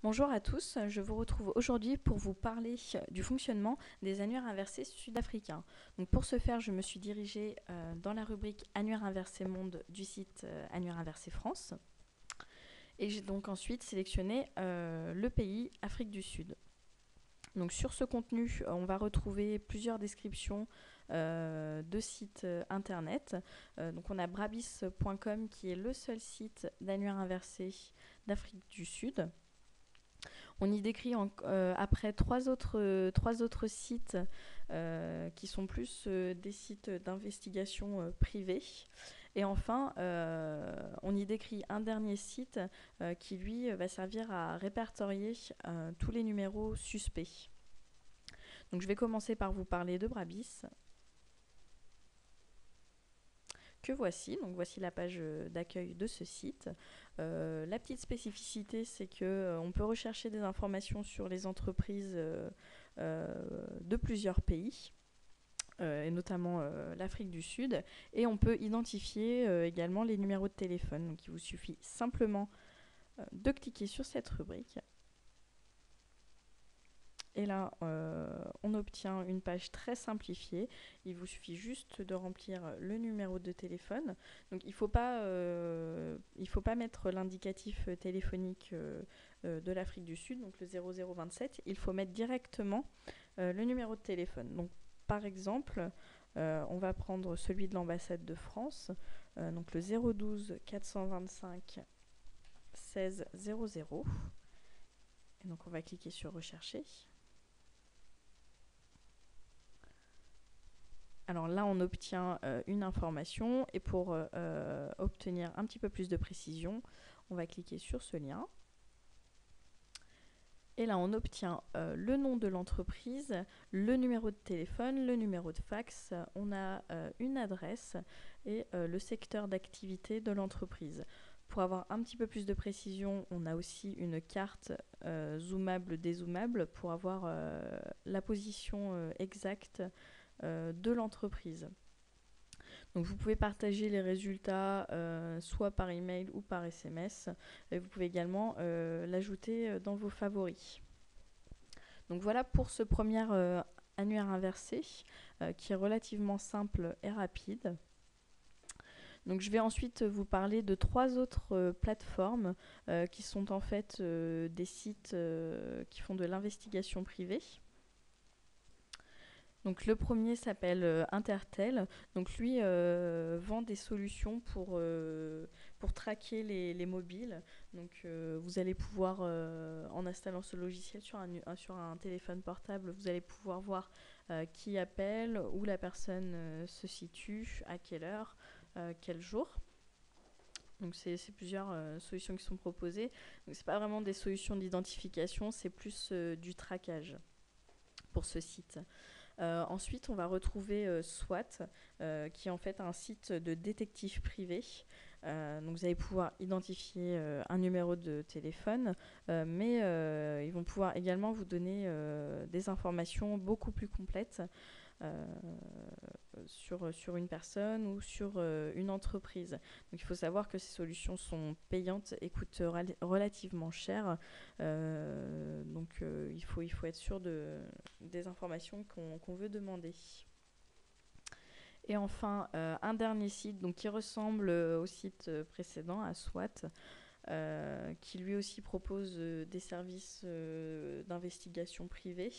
Bonjour à tous, je vous retrouve aujourd'hui pour vous parler du fonctionnement des annuaires inversés sud-africains. Donc pour ce faire, je me suis dirigée dans la rubrique Annuaire inversé monde du site Annuaire inversé France. Et j'ai donc ensuite sélectionné le pays Afrique du Sud. Donc sur ce contenu, on va retrouver plusieurs descriptions de sites internet. Donc on a brabis.com qui est le seul site d'annuaire inversé d'Afrique du Sud. On y décrit après trois autres sites qui sont plus des sites d'investigation privés. Et enfin, on y décrit un dernier site qui, lui, va servir à répertorier tous les numéros suspects. Donc je vais commencer par vous parler de Brabis, que voici. Donc voici la page d'accueil de ce site. La petite spécificité, c'est qu'on peut rechercher des informations sur les entreprises de plusieurs pays, et notamment l'Afrique du Sud, et on peut identifier également les numéros de téléphone. Donc il vous suffit simplement de cliquer sur cette rubrique. Et là, on obtient une page très simplifiée. Il vous suffit juste de remplir le numéro de téléphone. Donc, il ne faut pas mettre l'indicatif téléphonique de l'Afrique du Sud, donc le 0027. Il faut mettre directement le numéro de téléphone. Donc, par exemple, on va prendre celui de l'ambassade de France, donc le 012 425 16 00. Et donc, on va cliquer sur Rechercher. Alors là, on obtient une information et pour obtenir un petit peu plus de précision, on va cliquer sur ce lien. Et là, on obtient le nom de l'entreprise, le numéro de téléphone, le numéro de fax, on a une adresse et le secteur d'activité de l'entreprise. Pour avoir un petit peu plus de précision, on a aussi une carte zoomable, dézoomable pour avoir la position exacte de l'entreprise. Donc vous pouvez partager les résultats soit par email ou par SMS. Et vous pouvez également l'ajouter dans vos favoris. Donc voilà pour ce premier annuaire inversé qui est relativement simple et rapide. Donc je vais ensuite vous parler de trois autres plateformes qui sont en fait des sites qui font de l'investigation privée. Donc le premier s'appelle Intertel. Donc lui vend des solutions pour traquer les mobiles. Donc vous allez pouvoir, en installant ce logiciel sur un téléphone portable, vous allez pouvoir voir qui appelle, où la personne se situe, à quelle heure, quel jour. Donc c'est plusieurs solutions qui sont proposées. Donc c'est pas vraiment des solutions d'identification, c'est plus du traquage pour ce site. Ensuite, on va retrouver SWAT, qui est en fait un site de détective privé. Donc vous allez pouvoir identifier un numéro de téléphone, mais ils vont pouvoir également vous donner des informations beaucoup plus complètes sur une personne ou sur une entreprise. Donc il faut savoir que ces solutions sont payantes et coûtent relativement cher. Donc il faut être sûr des informations qu'on veut demander. Et enfin, un dernier site donc, qui ressemble au site précédent, à SWAT, qui lui aussi propose des services d'investigation privée.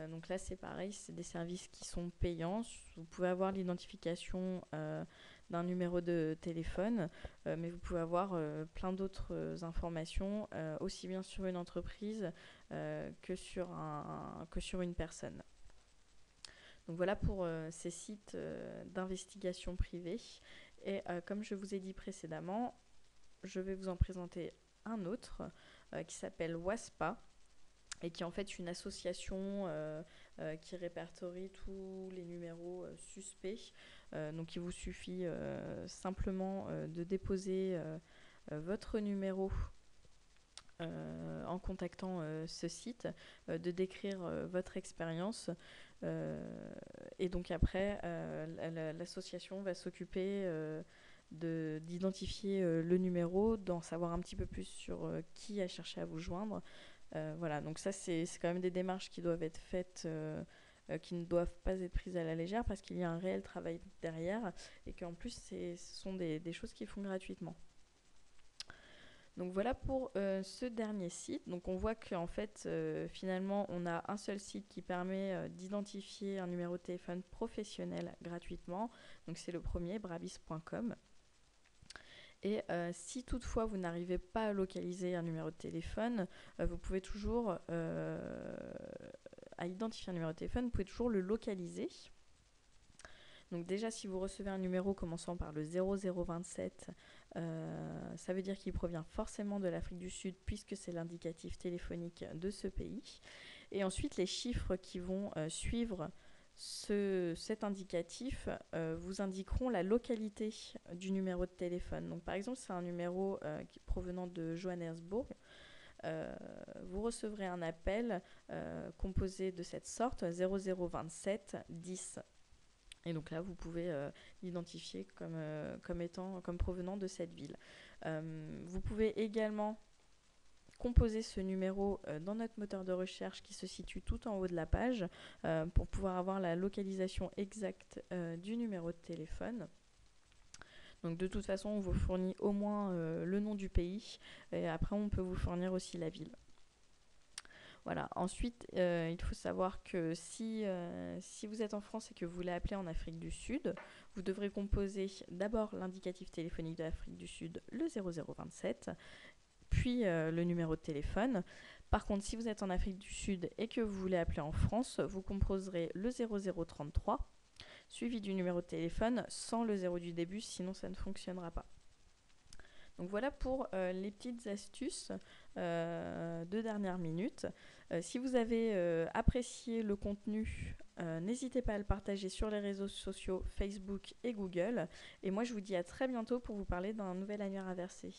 Donc là, c'est pareil, c'est des services qui sont payants. Vous pouvez avoir l'identification d'un numéro de téléphone, mais vous pouvez avoir plein d'autres informations, aussi bien sur une entreprise que sur une personne. Donc voilà pour ces sites d'investigation privée. Et comme je vous ai dit précédemment, je vais vous en présenter un autre qui s'appelle WASPA et qui est en fait une association qui répertorie tous les numéros suspects. Donc il vous suffit simplement de déposer votre numéro en contactant ce site, de décrire votre expérience. Et donc après, l'association va s'occuper d'identifier le numéro, d'en savoir un petit peu plus sur qui a cherché à vous joindre. Voilà, donc ça c'est quand même des démarches qui doivent être faites, qui ne doivent pas être prises à la légère parce qu'il y a un réel travail derrière et qu'en plus ce sont des choses qu'ils font gratuitement. Donc voilà pour ce dernier site. Donc on voit qu'en fait finalement on a un seul site qui permet d'identifier un numéro de téléphone professionnel gratuitement. Donc c'est le premier, brabis.com. Et si toutefois vous n'arrivez pas à localiser un numéro de téléphone, vous pouvez toujours, à identifier un numéro de téléphone, vous pouvez toujours le localiser. Donc déjà, si vous recevez un numéro commençant par le 0027, ça veut dire qu'il provient forcément de l'Afrique du Sud puisque c'est l'indicatif téléphonique de ce pays. Et ensuite, les chiffres qui vont suivre cet indicatif vous indiqueront la localité du numéro de téléphone. Donc par exemple, c'est un numéro provenant de Johannesburg. Vous recevrez un appel composé de cette sorte, 0027 10. Et donc là, vous pouvez l'identifier comme provenant de cette ville. Vous pouvez également composer ce numéro dans notre moteur de recherche qui se situe tout en haut de la page pour pouvoir avoir la localisation exacte du numéro de téléphone. Donc de toute façon, on vous fournit au moins le nom du pays et après on peut vous fournir aussi la ville. Voilà. Ensuite, il faut savoir que si vous êtes en France et que vous voulez appeler en Afrique du Sud, vous devrez composer d'abord l'indicatif téléphonique de l'Afrique du Sud, le 0027, puis le numéro de téléphone. Par contre, si vous êtes en Afrique du Sud et que vous voulez appeler en France, vous composerez le 0033, suivi du numéro de téléphone sans le 0 du début, sinon ça ne fonctionnera pas. Donc voilà pour les petites astuces de dernière minute. Si vous avez apprécié le contenu, n'hésitez pas à le partager sur les réseaux sociaux Facebook et Google. Et moi, je vous dis à très bientôt pour vous parler d'un nouvel annuaire à verser.